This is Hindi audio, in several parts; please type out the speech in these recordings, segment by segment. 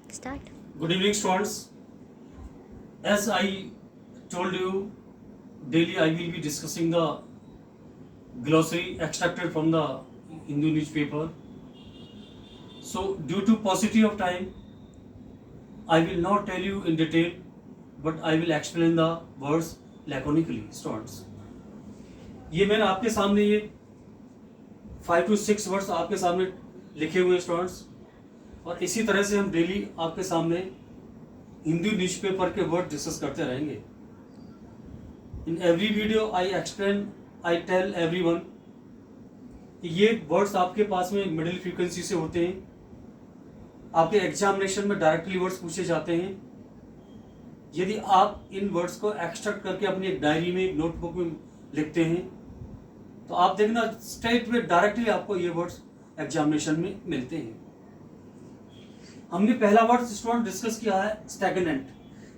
Start. Good evening, students. As I told you, daily I will be discussing the glossary extracted from the Hindu newspaper. So, due to paucity of time, I will not tell you in detail, but I will explain the words laconically, students. ये मैंने आपके सामने ये 5 to 6 वर्ड्स आपके सामने लिखे हुए स्टूडेंट्स, और इसी तरह से हम डेली आपके सामने हिंदी न्यूज़पेपर के वर्ड डिस्कस करते रहेंगे. In every video I explain, I tell everyone ये वर्ड्स आपके पास में मिडिल फ्रीक्वेंसी से होते हैं. आपके एग्जामिनेशन में डायरेक्टली वर्ड्स पूछे जाते हैं. यदि आप इन वर्ड्स को एक्सट्रैक्ट करके अपनी एक डायरी में, एक नोटबुक में लिखते हैं, तो आप देखना स्ट्रेट में डायरेक्टली आपको ये वर्ड्स एग्जामिनेशन में मिलते हैं. हमने पहला वर्ड स्टूडेंट डिस्कस किया है स्टैग्नेंट.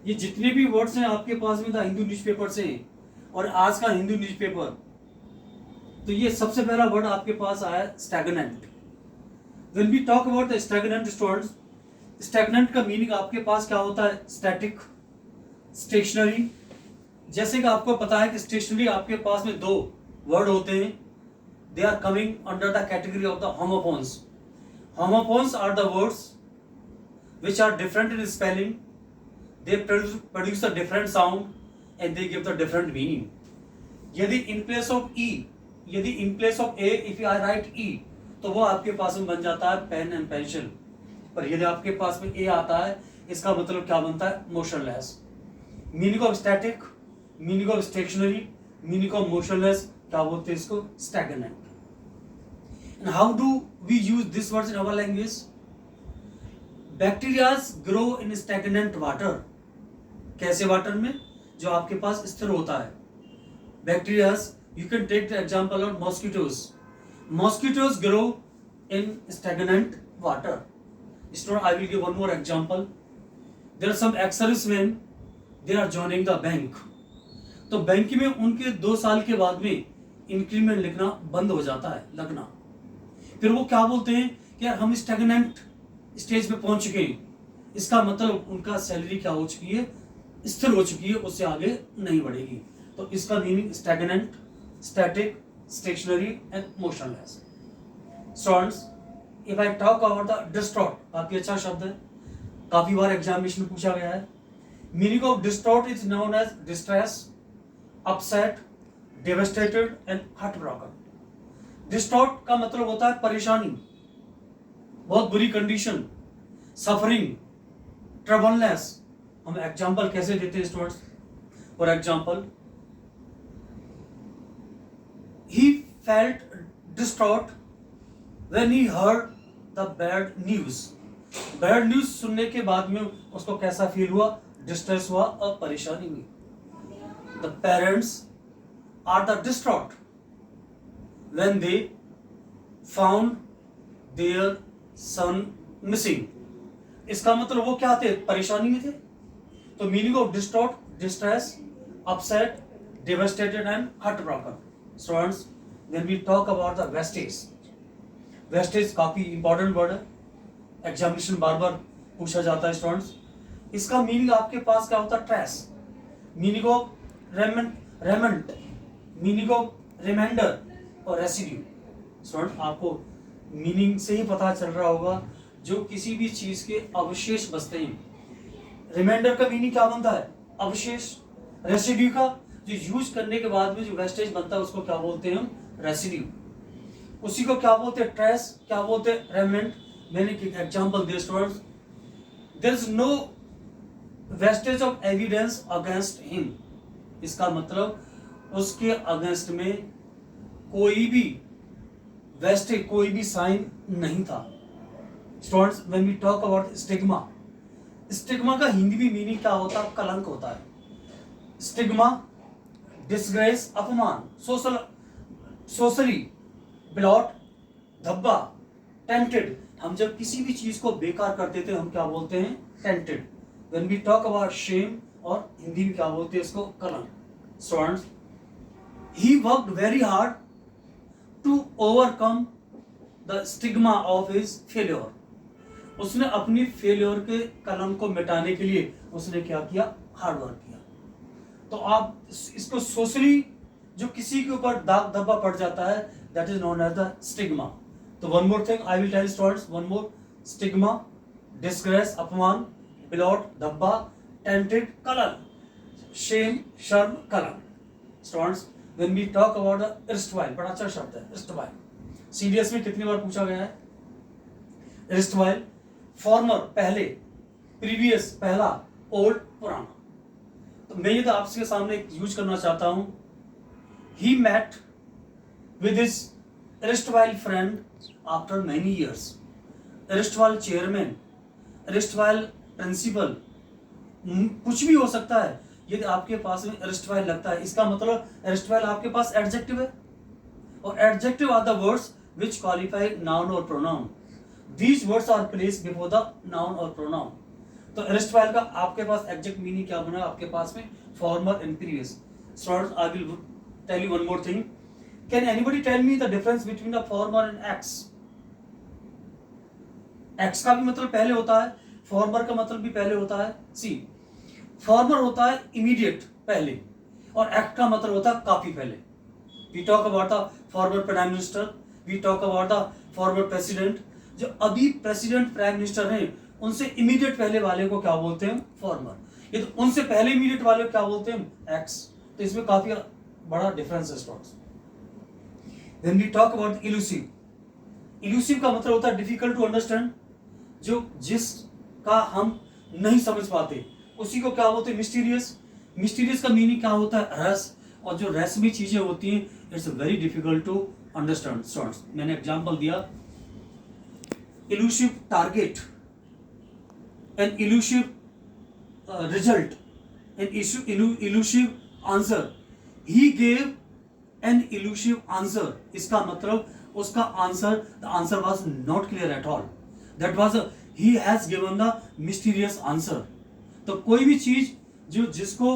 ये जितने भी वर्ड्स हैं आपके पास में हिंदू न्यूज़पेपर से हैं और आज का हिंदू न्यूज़पेपर, तो ये सबसे पहला वर्ड आपके पास आया stagnant. When we talk about the stagnant students, stagnant का मीनिंग आपके पास क्या होता है? Static, stationary. जैसे कि आपको पता है कि स्टेशनरी आपके पास में दो वर्ड होते हैं. They are coming under the category of the homophones. Homophones are the words which are different in spelling. They produce a different sound and they give the different meaning. यदि in place of e, यदि in place of a, if I write e, तो वो आपके पास में बन जाता है पेन एंड पेंसिल. पर यदि आपके पास में a आता है, इसका मतलब क्या बनता है? Motionless. Meaning of static, meaning of stationary, meaning of motionless, क्या बोलते हैं इसको? Stagnant. And how do we use this words in our language? Bacterias grow in stagnant water. कैसे वाटर में? जो आपके पास स्थिर होता है. Bacterias, you can take the example of mosquitoes. Mosquitoes grow in stagnant water. Student, I will give one more example. There are some ex-serviceman, they are joining the bank. तो बैंक में उनके 2 साल के बाद में इंक्रीमेंट लिखना बंद हो जाता है, लगना. फिर वो क्या बोलते हैं कि यार हम स्टैग्नेंट स्टेज पे पहुंच चुके हैं. इसका मतलब उनका सैलरी क्या हो चुकी है? स्थिर हो चुकी है, उससे आगे नहीं बढ़ेगी. तो इसका meaning stagnant, static, stationary and motionless. Students, if I talk about the distraught, काफी अच्छा शब्द है, काफी बार एग्जामिनेशन में पूछा गया है. Meaning of distraught is known as distress, upset, devastated and heartbroken. Distraught का मतलब होता है परेशानी, बहुत बुरी कंडीशन, सफरिंग, ट्रबलनेस. हम एग्जांपल कैसे देते हैं students? For example, he felt distraught when he heard the bad news. Bad news सुनने के बाद में उसको कैसा फील हुआ? डिस्ट्रेस हुआ और परेशानी हुई. The parents are the distraught when they found their son missing. इसका मतलब वो क्या थे? परेशानी में थे. तो meaning of distraught, distress, upset, devastated and heartbroken. Students, when we talk about the wastage, wastage काफी इंपॉर्टेंट वर्ड है, एग्जामिनेशन बार बार पूछा जाता है स्टूडेंट्स. इसका मीनिंग आपके पास क्या होता है? Trace. Meaning of remnant, meaning of reminder और रेसिड्यू. स्टूडेंट, आपको मीनिंग से ही पता चल रहा होगा जो किसी भी चीज के अवशेष बचते हैं. रिमाइंडर का मीनिंग क्या बनता है? अवशेष. रेसिड्यू का, जो यूज करने के बाद में जो वेस्टेज बनता है उसको क्या बोलते हैं हम? रेसिड्यू. उसी को क्या बोलते हैं? ट्रेस. क्या बोलते हैं? रेमेंट. मैंने एक एग्जांपल दिया students. There is no vestige of evidence against him. इसका मतलब उसके अगेंस्ट में कोई भी वेस्टेज, कोई भी साइन नहीं था. Students, when we talk about stigma, stigma का हिंदी में मीनिंग क्या होता है? कलंक होता है. स्टिग्मा, डिसग्रेस, अपमान, सोसरी, ब्लॉट, धब्बा, टेंटेड. हम जब किसी भी चीज को बेकार कर देते हैं हम क्या बोलते हैं? Tainted. When we talk about shame, और हिंदी में क्या बोलते हैं इसको? कलंक. Students, he worked very hard to overcome the stigma of his failure. उसने अपनी फेलियर के कलम को मिटाने के लिए उसने क्या किया, हार्ड वर्क किया। तो आप इसको सोशली जो किसी के ऊपर दाग धब्बा पड़ जाता है, that is known as the stigma. तो one more thing I will tell students, one more, stigma, disgrace, अपमान, ब्लॉट, धब्बा, टेंटेड, कलर, शेम, शर्म, colour. Students, when we talk about the erstwhile, बड़ा अच्छा शब्द है erstwhile, सीडीएस में कितनी बार पूछा गया है। erstwhile, फॉर्मर पहले, प्रीवियस पहला, ओल्ड पुराना। तो मैं ये तो आपके सामने यूज करना चाहता हूं। He met with his erstwhile friend after many years. erstwhile chairman, erstwhile principal, कुछ भी हो सकता है। यदि आपके पास में erstwhile लगता है, इसका मतलब erstwhile आपके पास एडजेक्टिव है, और adjective are the words which qualify noun or pronoun. These words are placed before the noun or pronoun. तो erstwhile का आपके पास एग्जैक्ट मीनिंग क्या बना आपके पास में, farmer and previous. Students, I will tell you one more thing. Can anybody tell me the difference between the former and ex? Ex का भी मतलब पहले होता है, former का मतलब भी पहले होता है। See, former होता है immediate पहले, और ex का मतलब होता है काफी पहले। We talk about the former prime minister, we talk about the former president. जो अभी प्रेसिडेंट प्राइम मिनिस्टर हैं, उनसे इमीडिएट पहले वाले को क्या बोलते हैं, फॉर्मर। ये तो उनसे पहले इमीडिएट वाले को क्या बोलते हैं, एक्स। तो इसमें काफी बड़ा डिफरेंस है students. When we talk about elusive, elusive का मतलब होता है डिफिकल्ट टू अंडरस्टैंड, जो जिसका हम नहीं समझ पाते, उसी को क्या बोलते हैं, मिस्टीरियस। मिस्टीरियस का मीनिंग क्या होता है, रहस्य, और जो रहस्यमयी चीजें होती हैं, it's very difficult to understand. Students, मैंने एग्जांपल दिया, elusive target, an elusive result, an elusive answer. He gave an elusive answer. इसका मतलब उसका answer, the answer was not clear at all. That was he has given the mysterious answer. तो कोई भी चीज जो जिसको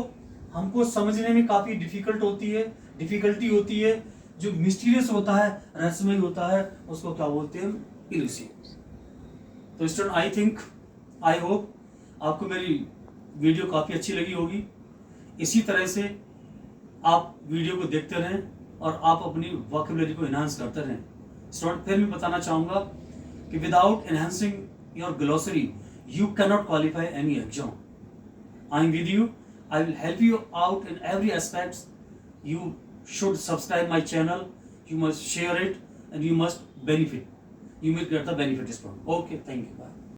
हमको समझने में काफी डिफिकल्ट होती है, डिफिकल्टी होती है, जो मिस्टीरियस होता है, रहस्यमय होता है, उसको क्या बोलते हैं, इल्यूसिव। तो student, I think, I hope आपको मेरी वीडियो काफ़ी अच्छी लगी होगी। इसी तरह से आप वीडियो को देखते रहें और आप अपनी वोकैबुलरी को एनहांस करते रहें। स्टूडेंट, फिर मैं बताना चाहूँगा कि without enhancing your glossary you can not qualify any exam. I am with you, I will help you out in every aspects. You should subscribe my channel, you must share it, and you must benefit, you will get the benefit. Okay, thank you, bye.